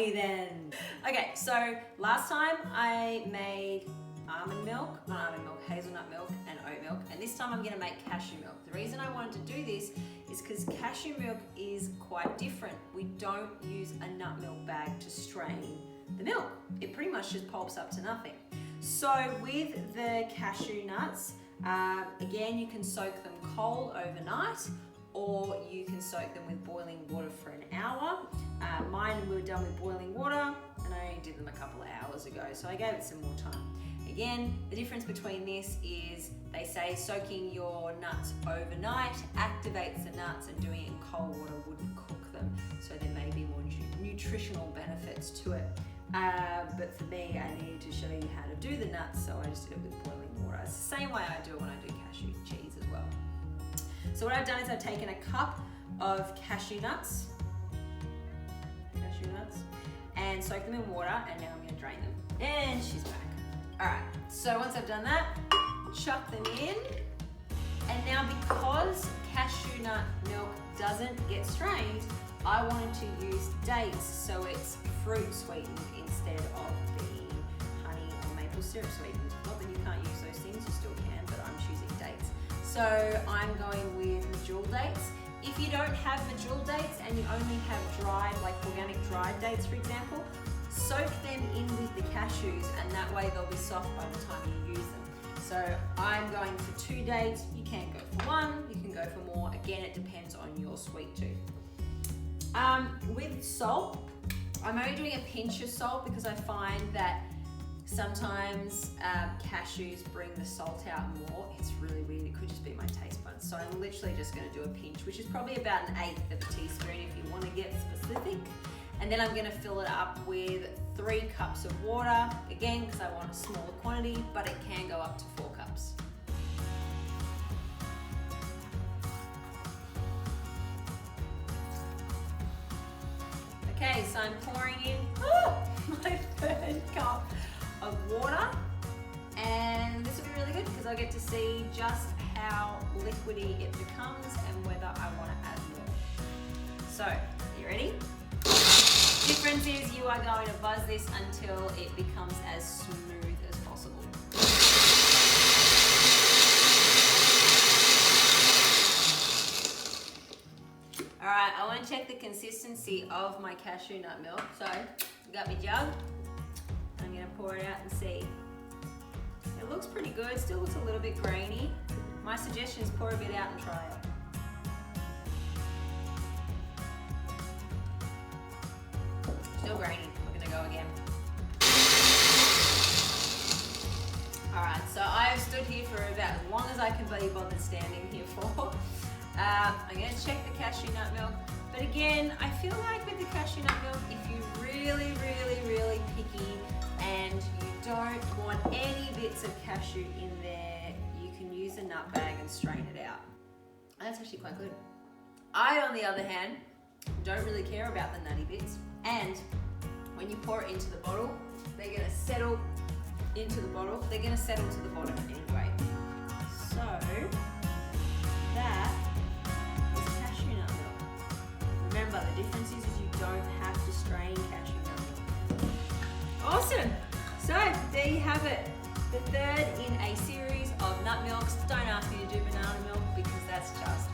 me then. Okay, so last time I made hazelnut milk and oat milk, and this time I'm gonna make cashew milk. The reason I wanted to do this is because cashew milk is quite different. We don't use a nut milk bag to strain the milk. It pretty much just pulps up to nothing. So with the cashew nuts, again, you can soak them cold overnight, or you can soak them with boiling water for an hour. Mine were done with boiling water, and I only did them a couple of hours ago, so I gave it some more time. Again, the difference between this is they say soaking your nuts overnight activates the nuts, and doing it in cold water wouldn't cook them, so there may be more nutritional benefits to it. But for me, I needed to show you how to do the nuts, so I just did it with boiling water. It's the same way I do it when I do cashew cheese as well. So what I've done is I've taken a cup of cashew nuts, and soaked them in water, and now I'm going to drain them. And she's back. Alright, so once I've done that, chuck them in, and now because cashew nut milk doesn't get strained, I wanted to use dates, so it's fruit sweetened instead of being honey or maple syrup sweetened. Not that you can't use those things, you still can, but I'm choosing dates. So I'm going with medjool dates. If you don't have medjool dates and you only have dried, like organic dried dates for example, soak them in with the cashews, and that way they'll be soft by the time you use them. So I'm going for 2 dates. You can go for 1, you can go for more. Again, it depends on your sweet tooth. With salt, I'm only doing a pinch of salt because I find that sometimes cashews bring the salt out more. It's really weird, it could just be my taste buds. So I'm literally just gonna do a pinch, which is probably about 1/8 of a teaspoon if you wanna get specific. And then I'm gonna fill it up with 3 cups of water, again, because I want a smaller quantity, but it can go up to 4 cups. Okay, so I'm pouring in my 3rd cup of water, and this will be really good because I get to see just how liquidy it becomes and whether I want to add more. So, you ready? Difference is you are going to buzz this until it becomes as smooth as possible. Alright, I want to check the consistency of my cashew nut milk. So, I got my jug. I'm going to pour it out and see. It looks pretty good, still looks a little bit grainy. My suggestion is pour a bit out and try it. Still grainy, we're going to go again. Alright, so I've stood here for about as long as I can be bothered standing here for. I'm going to check the cashew nut milk, but again, I feel like with the cashew nut milk, if you're really picky and you don't want any bits of cashew in there, you can use a nut bag and strain it out. That's actually quite good. I, on the other hand, don't really care about the nutty bits, and when you pour it into the bottle, they're going to settle into the bottle. They're going to settle to the bottom anyway. So that is cashew nut milk. Remember, the difference is you don't have to strain cashew nut milk. Awesome. So there you have it. The 3rd in a series of nut milks. Don't ask me to do banana milk because that's just